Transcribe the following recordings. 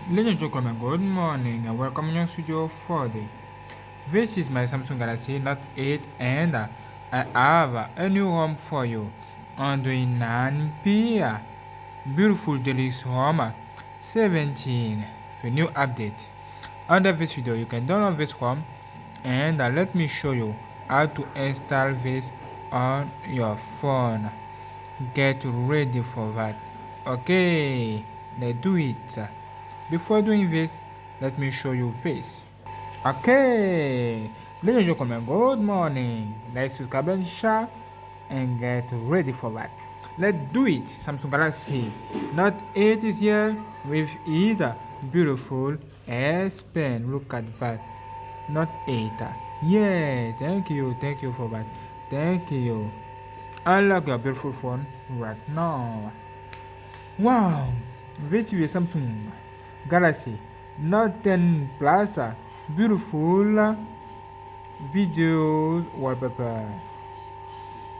Ladies and gentlemen, good morning and welcome to Studio 4D. This is my Samsung Galaxy Note 8 and I have a new home for you. Android 9P, beautiful Deluxe home 17, the new update. Under this video, you can download this home and let me show you how to install this on your phone. Get ready for that. Okay, let's do it. Before doing this, let me show you this. Okay, ladies and gentlemen, good morning. Let's subscribe and share and get ready for that. Let's do it. Samsung Galaxy Note 8 is here with its beautiful S Pen. Look at that. Note 8. Yeah, thank you for that. Thank you. Unlock your beautiful phone right now. Wow, this is a Samsung Galaxy Note 10 Plus beautiful videos wallpaper.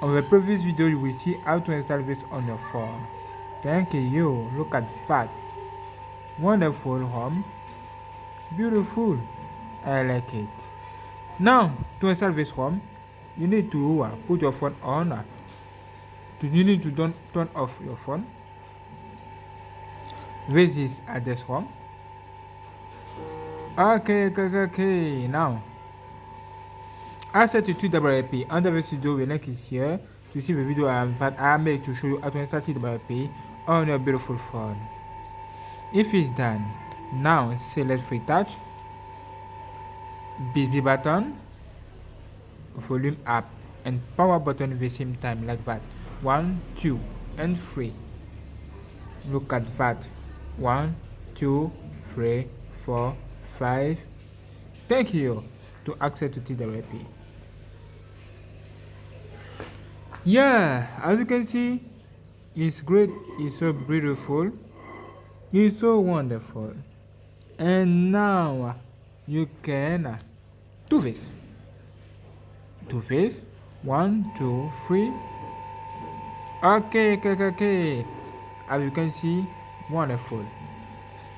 On the previous video, you will see how to install this on your phone. Thank you. Look at that. Wonderful home. Beautiful. I like it. Now, to install this home, you need to put your phone on. You need to turn off your phone. This is this home. Okay. Now, access to TWP. Under this video, the link is here to see the video that I made to show you how to install TWP on your beautiful phone. If it's done, now select free touch, busy button, volume up, and power button at the same time like that. 1, 2, and 3. Look at that. 1, 2, 3, 4, 5. Thank you to access to TWP. Yeah, as you can see, it's great, it's so beautiful, it's so wonderful. And now you can do this. Do this. 1, 2, 3. Okay. As you can see, wonderful.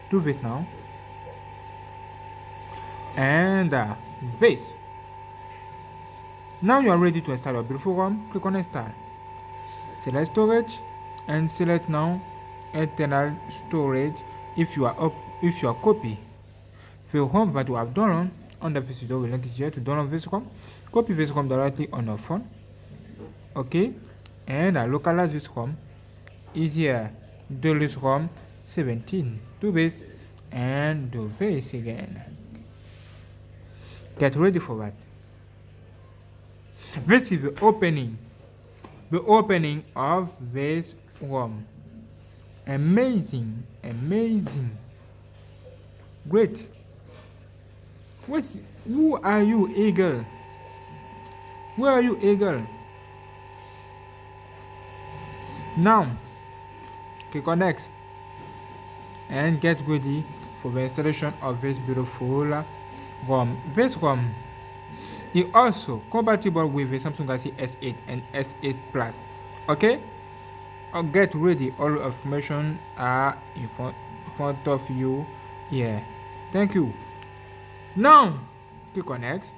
Do this now. And this. Now you are ready to install your beautiful ROM. Click on install. Select storage and select now internal storage if you are copy the ROM that you have downloaded. Under this video, the link is here to download this ROM. Copy this ROM directly on your phone. Okay, and localize this ROM is here. Deluxe ROM 17. Do this and do this again. Get ready for that. This is the opening of this ROM. Amazing. Great. Who are you, eagle? Where are you, eagle? Now, click on next and get ready for the installation of this beautiful ROM. This ROM is also compatible with the Samsung Galaxy S8 and S8 Plus. Okay? Get ready. All information are in front of you here. Thank you. Now, click on next.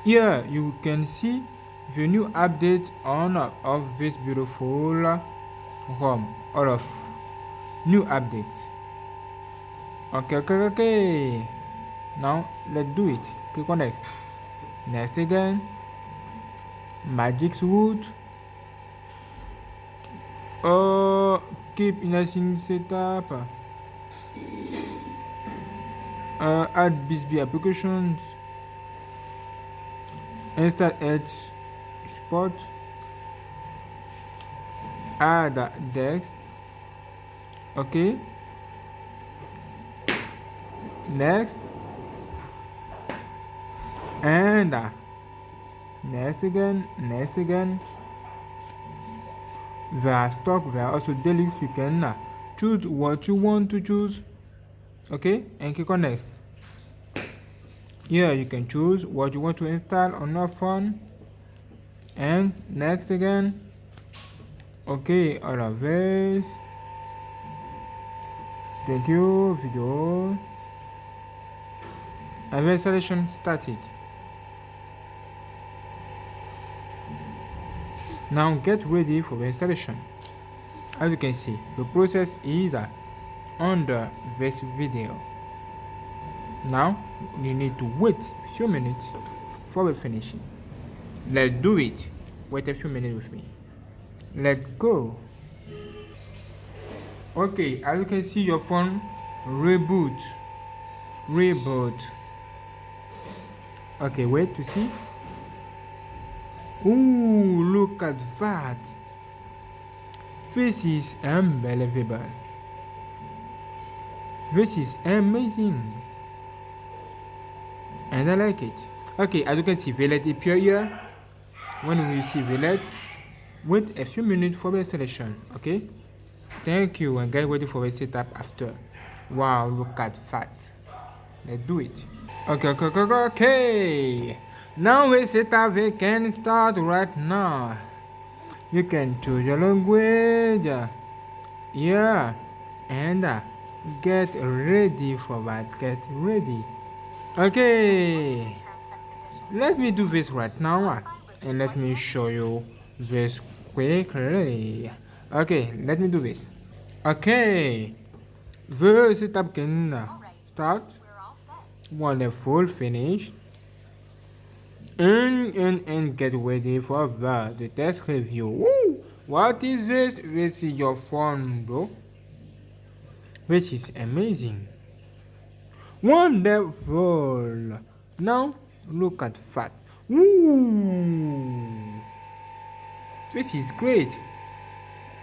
Here you can see the new update of this beautiful ROM. All of new updates. Okay. Now let's do it. Click on next. Next again. Magic's root. Keep enhancing setup. Add BSB applications. Install Edge Spot. Add Dex. Okay. Next. And next again. There are stock, there are also Deluxe. You can choose what you want to choose. Okay, and click on next. Here you can choose what you want to install on your phone. And next again. Okay, all of this. Thank you, video. And installation started. Now get ready for the installation. As you can see, the process is under this video. Now you need to wait a few minutes for the finishing. Let's do it. Wait a few minutes with me. Let's go. Okay, as you can see, your phone reboot. Okay, wait to see. Ooh, look at that. This is unbelievable. This is amazing. And I like it. Okay, as you can see, the LED appear here. When we see the LED, wait a few minutes for the installation. Okay? Thank you, and get ready for the setup after. Wow, look at that. Let's do it. Okay. Now the setup we can start right now. You can choose your language. Yeah. And get ready for that. Get ready. Okay. Let me do this right now. And let me show you this quickly. Okay, let me do this. Okay. The setup can start. Wonderful, finish. And get ready for the test review. Woo! What is this? This is your phone, bro. This is amazing. Wonderful. Now look at that. Woo! This is great.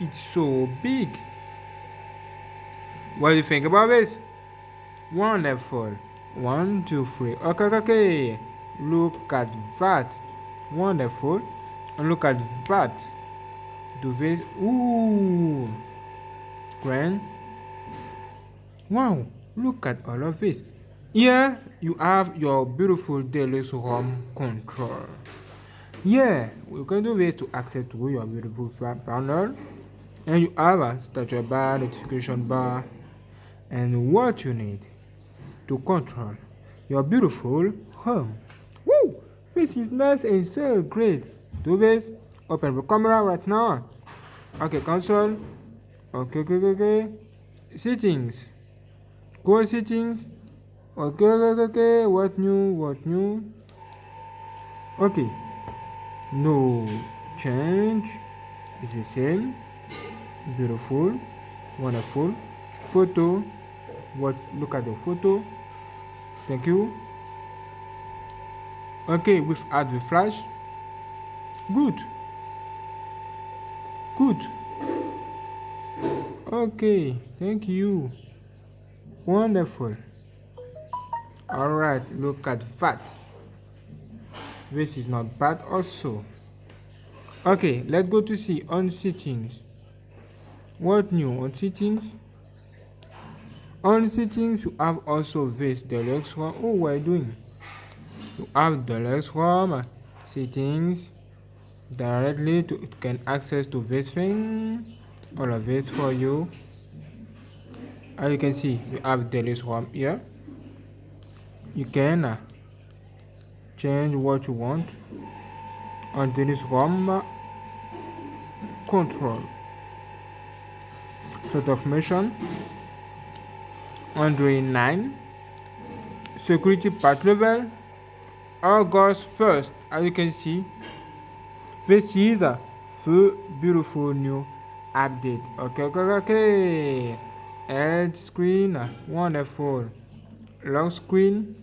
It's so big. What do you think about this? Wonderful. 1, 2, 3. Okay. Look at that. Wonderful. And look at that. Do this. Ooh. Grand. Wow. Look at all of this. Here you have your beautiful Deluxe ROM control. Yeah, we can do this to access to your beautiful flat panel. And you have a status bar, notification bar, and what you need to control your beautiful home. Woo! This is nice and so great. Do this. Open the camera right now. Okay, console. Okay. Settings. Go settings. Okay. What new? Okay. No change. It's the same. Beautiful. Wonderful. Photo. Look at the photo. Thank you. Okay, we've added the flash. Good. Okay, thank you. Wonderful. Alright, look at that. This is not bad also. Okay, let's go to see on settings. What new on settings? On settings, you have also this Deluxe ROM. Oh, what are you doing? You have Deluxe ROM settings directly to can access to this thing. All of this for you. As you can see, you have Deluxe ROM here. You can change what you want on Deluxe ROM control. Sort of mission. Android 9. Security patch level. August 1st. As you can see, this is the beautiful new update. Okay. Edge screen. Wonderful. Lock screen.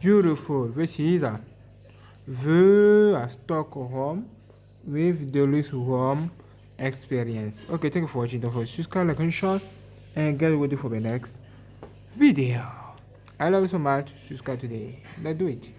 Beautiful. This is the stock ROM with Deluxe ROM experience. Okay, thank you for watching. Don't forget to subscribe, like, and share, and get ready for the next video. I love you so much. Subscribe today. Let's do it.